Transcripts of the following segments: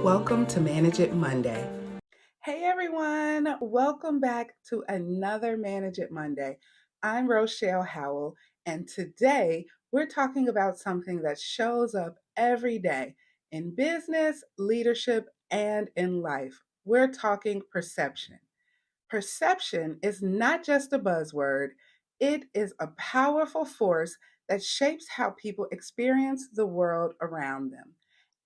Welcome to Manage It Monday. Hey everyone, welcome back to another Manage It Monday. I'm Rochelle Howell, and today we're talking about something that shows up every day in business, leadership, and in life. We're talking perception. Perception is not just a buzzword, it is a powerful force that shapes how people experience the world around them.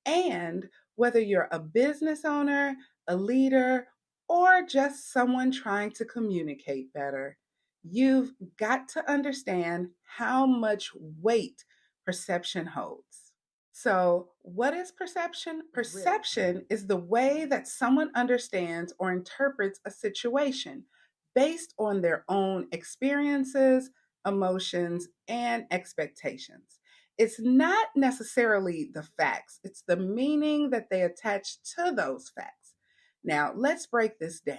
And whether you're a business owner, a leader, or just someone trying to communicate better, you've got to understand how much weight perception holds. So, what is perception? Perception is the way that someone understands or interprets a situation based on their own experiences, emotions, and expectations. It's not necessarily the facts, it's the meaning that they attach to those facts. Now, let's break this down.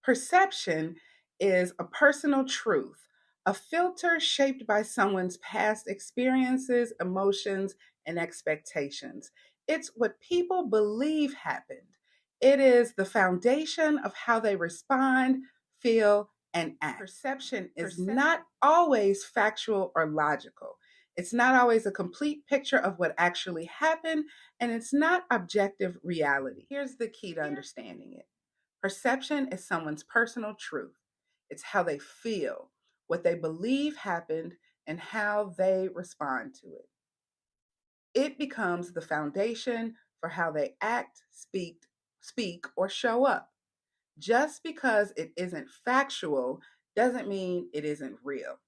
Perception is a personal truth, a filter shaped by someone's past experiences, emotions, and expectations. It's what people believe happened. It is the foundation of how they respond, feel, and act. Perception is not always factual or logical. It's not always a complete picture of what actually happened, and it's not objective reality. Here's the key to understanding it. Perception is someone's personal truth. It's how they feel, what they believe happened, and how they respond to it. It becomes the foundation for how they act, speak, or show up. Just because it isn't factual doesn't mean it isn't real.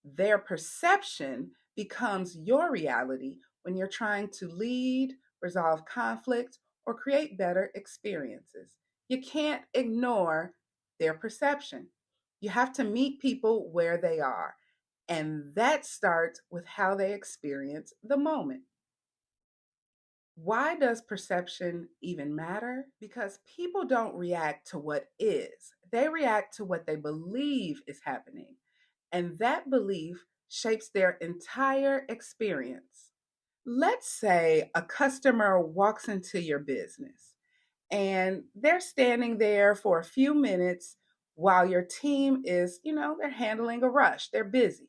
Their perception becomes your reality when you're trying to lead, resolve conflict, or create better experiences. You can't ignore their perception. You have to meet people where they are, and that starts with how they experience the moment. Why does perception even matter? Because people don't react to what is, they react to what they believe is happening. And that belief shapes their entire experience. Let's say a customer walks into your business and they're standing there for a few minutes while your team is, they're handling a rush, they're busy.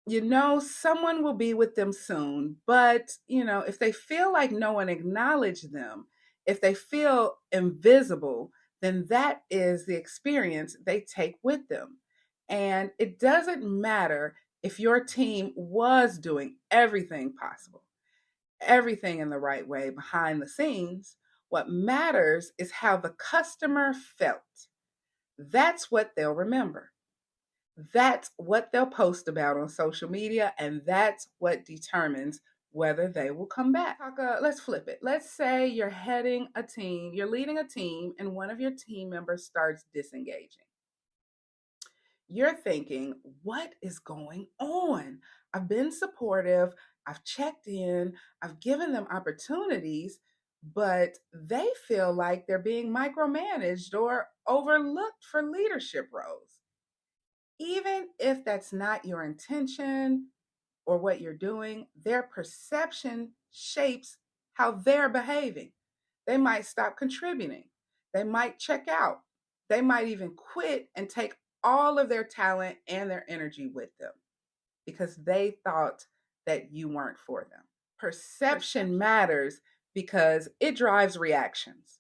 Someone will be with them soon, but, if they feel like no one acknowledged them, if they feel invisible, then that is the experience they take with them. And it doesn't matter if your team was doing everything possible, everything in the right way behind the scenes. What matters is how the customer felt. That's what they'll remember. That's what they'll post about on social media, and that's what determines whether they will come back. Let's flip it. Let's say you're leading a team, and one of your team members starts disengaging. You're thinking, what is going on? I've been supportive, I've checked in, I've given them opportunities, but they feel like they're being micromanaged or overlooked for leadership roles. Even if that's not your intention or what you're doing, their perception shapes how they're behaving. They might stop contributing, they might check out, they might even quit and take all of their talent and their energy with them because they thought that you weren't for them. Perception matters because it drives reactions.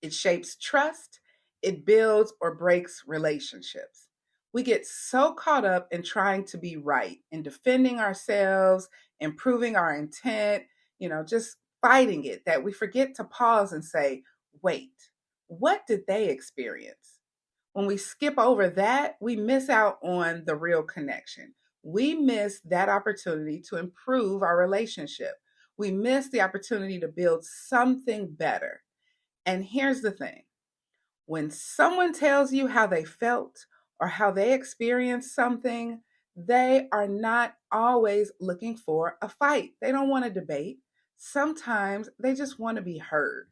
It shapes trust, it builds or breaks relationships. We get so caught up in trying to be right, in defending ourselves, improving our intent, just fighting it, that we forget to pause and say, wait, what did they experience? When we skip over that, we miss out on the real connection. We miss that opportunity to improve our relationship. We miss the opportunity to build something better. And here's the thing, when someone tells you how they felt or how they experienced something, they are not always looking for a fight. They don't want to debate. Sometimes they just want to be heard.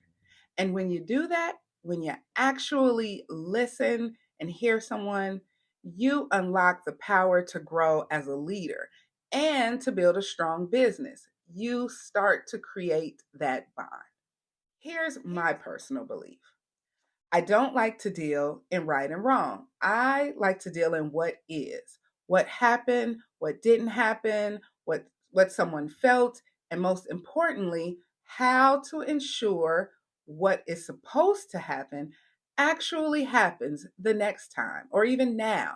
And when you do that, when you actually listen and hear someone, you unlock the power to grow as a leader and to build a strong business. You start to create that bond. Here's my personal belief. I don't like to deal in right and wrong. I like to deal in what is, what happened, what didn't happen, what someone felt, and most importantly, how to ensure what is supposed to happen actually happens the next time or even now.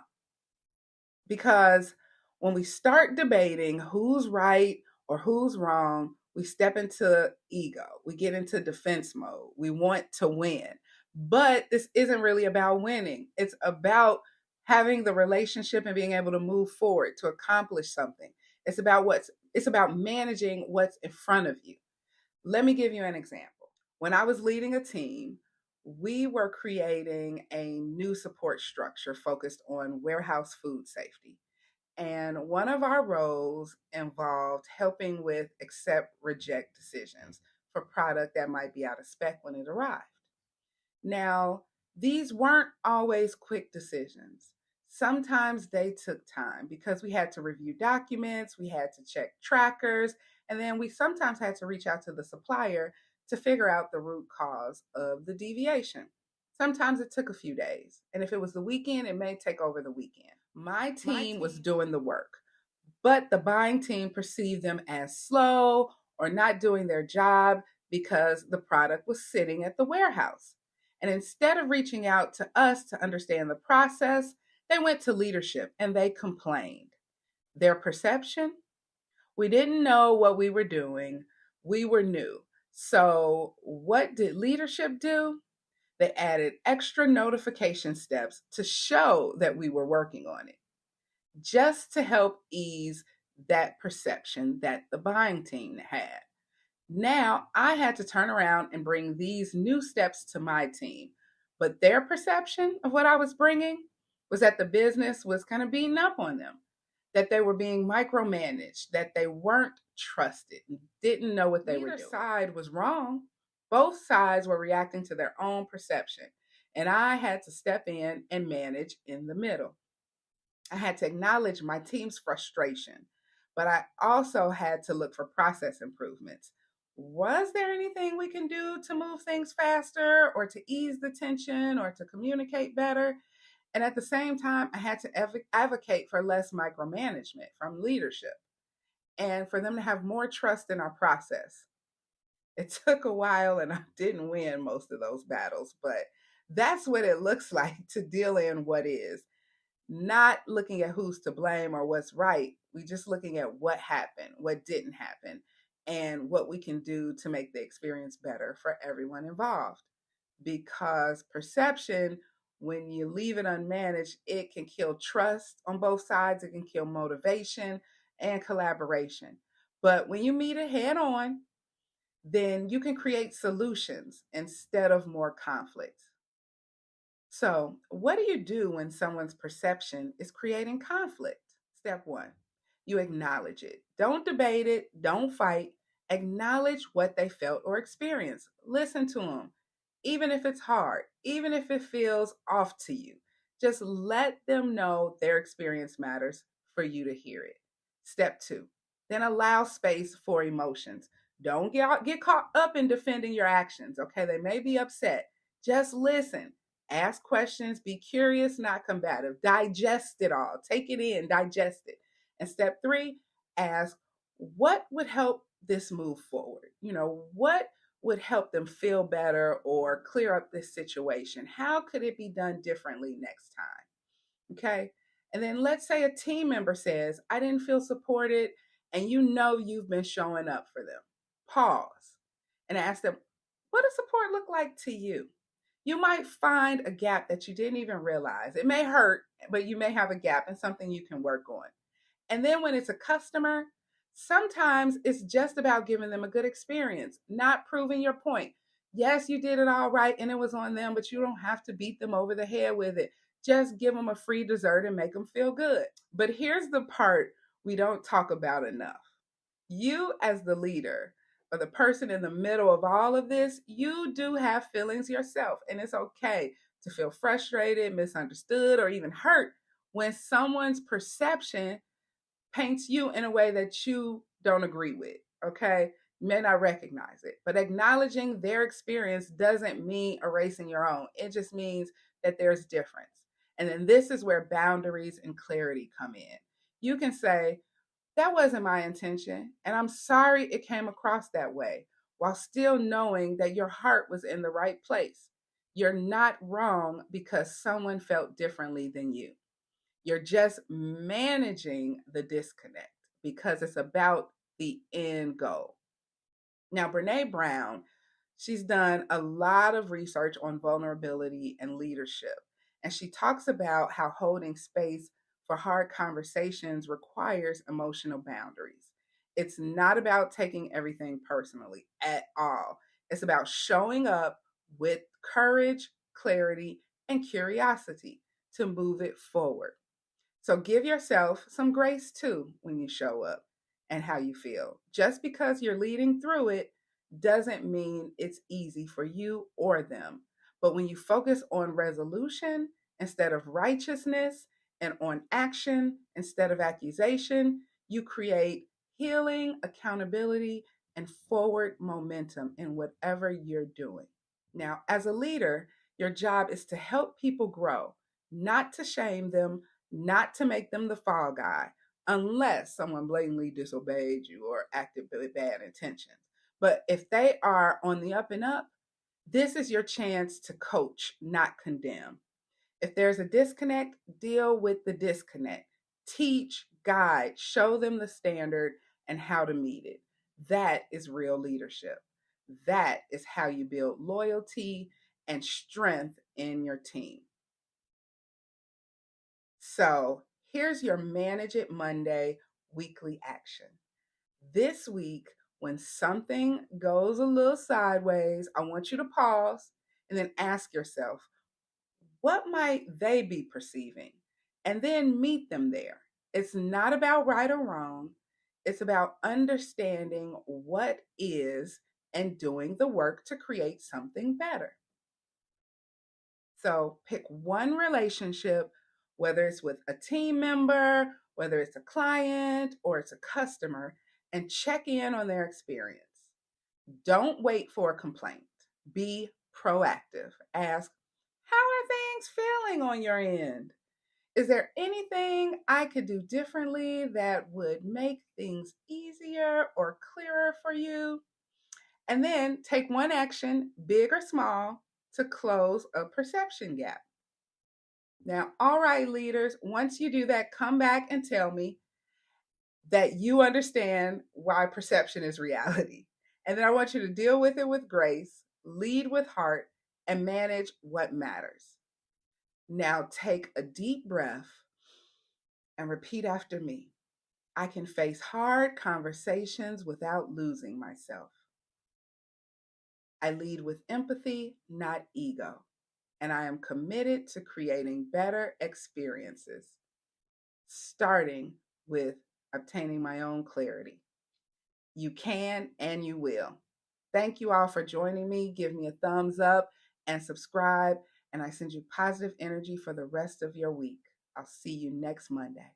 Because when we start debating who's right or who's wrong, we step into ego. We get into defense mode. We want to win. But this isn't really about winning. It's about having the relationship and being able to move forward to accomplish something. It's about managing what's in front of you. Let me give you an example. When I was leading a team, we were creating a new support structure focused on warehouse food safety. And one of our roles involved helping with accept reject decisions for product that might be out of spec when it arrived. Now, these weren't always quick decisions. Sometimes they took time because we had to review documents, we had to check trackers, and then we sometimes had to reach out to the supplier to figure out the root cause of the deviation. Sometimes it took a few days, and if it was the weekend, it may take over the weekend. My team was doing the work, but the buying team perceived them as slow or not doing their job because the product was sitting at the warehouse. And instead of reaching out to us to understand the process, they went to leadership and they complained. Their perception? We didn't know what we were doing. We were new. So, what did leadership do? They added extra notification steps to show that we were working on it, just to help ease that perception that the buying team had. Now I had to turn around and bring these new steps to my team. But their perception of what I was bringing was that the business was kind of beating up on them, that they were being micromanaged, that they weren't trusted, didn't know what they were doing. Neither side was wrong. Both sides were reacting to their own perception. And I had to step in and manage in the middle. I had to acknowledge my team's frustration, but I also had to look for process improvements. Was there anything we can do to move things faster or to ease the tension or to communicate better? And at the same time, I had to advocate for less micromanagement from leadership and for them to have more trust in our process. It took a while and I didn't win most of those battles, but that's what it looks like to deal in what is, not looking at who's to blame or what's right. We just looking at what happened, what didn't happen, and what we can do to make the experience better for everyone involved. Because perception, when you leave it unmanaged, it can kill trust on both sides. It can kill motivation and collaboration. But when you meet it head on, then you can create solutions instead of more conflict. So, what do you do when someone's perception is creating conflict? Step one, you acknowledge it. Don't debate it, don't fight. Acknowledge what they felt or experienced. Listen to them, even if it's hard, even if it feels off to you. Just let them know their experience matters for you to hear it. Step two, then allow space for emotions. Don't get caught up in defending your actions, okay? They may be upset. Just listen. Ask questions, be curious, not combative. Digest it all. Take it in, digest it. And step three, ask what would help this move forward? What would help them feel better or clear up this situation? How could it be done differently next time? Okay. And then let's say a team member says, I didn't feel supported, and you've been showing up for them. Pause and ask them, what does support look like to you? You might find a gap that you didn't even realize. It may hurt, but you may have a gap and something you can work on. And then when it's a customer, sometimes it's just about giving them a good experience, not proving your point. Yes, you did it all right and it was on them, but you don't have to beat them over the head with it. Just give them a free dessert and make them feel good. But here's the part we don't talk about enough. You, as the leader, or the person in the middle of all of this, you do have feelings yourself. And it's okay to feel frustrated, misunderstood, or even hurt when someone's perception paints you in a way that you don't agree with. Okay. You may not recognize it, but acknowledging their experience doesn't mean erasing your own. It just means that there's difference. And then this is where boundaries and clarity come in. You can say, that wasn't my intention, and I'm sorry it came across that way, while still knowing that your heart was in the right place. You're not wrong because someone felt differently than you. You're just managing the disconnect because it's about the end goal. Now, Brene Brown, she's done a lot of research on vulnerability and leadership. And she talks about how holding space for hard conversations requires emotional boundaries. It's not about taking everything personally at all. It's about showing up with courage, clarity, and curiosity to move it forward. So give yourself some grace too when you show up and how you feel. Just because you're leading through it doesn't mean it's easy for you or them. But when you focus on resolution instead of righteousness and on action instead of accusation, you create healing, accountability, and forward momentum in whatever you're doing. Now, as a leader, your job is to help people grow, not to shame them, not to make them the fall guy, unless someone blatantly disobeyed you or acted with bad intentions. But if they are on the up and up, this is your chance to coach, not condemn. If there's a disconnect, deal with the disconnect. Teach, guide, show them the standard and how to meet it. That is real leadership. That is how you build loyalty and strength in your team. So here's your Manage It Monday weekly action. This week, when something goes a little sideways, I want you to pause and then ask yourself, what might they be perceiving? And then meet them there. It's not about right or wrong, it's about understanding what is and doing the work to create something better. So pick one relationship, whether it's with a team member, whether it's a client, or it's a customer, and check in on their experience. Don't wait for a complaint. Be proactive. Ask, how are things feeling on your end? Is there anything I could do differently that would make things easier or clearer for you? And then take one action, big or small, to close a perception gap. Now, all right, leaders, once you do that, come back and tell me that you understand why perception is reality. And then I want you to deal with it with grace, lead with heart, and manage what matters. Now, take a deep breath and repeat after me. I can face hard conversations without losing myself. I lead with empathy, not ego. And I am committed to creating better experiences, starting with obtaining my own clarity. You can and you will. Thank you all for joining me. Give me a thumbs up and subscribe. And I send you positive energy for the rest of your week. I'll see you next Monday.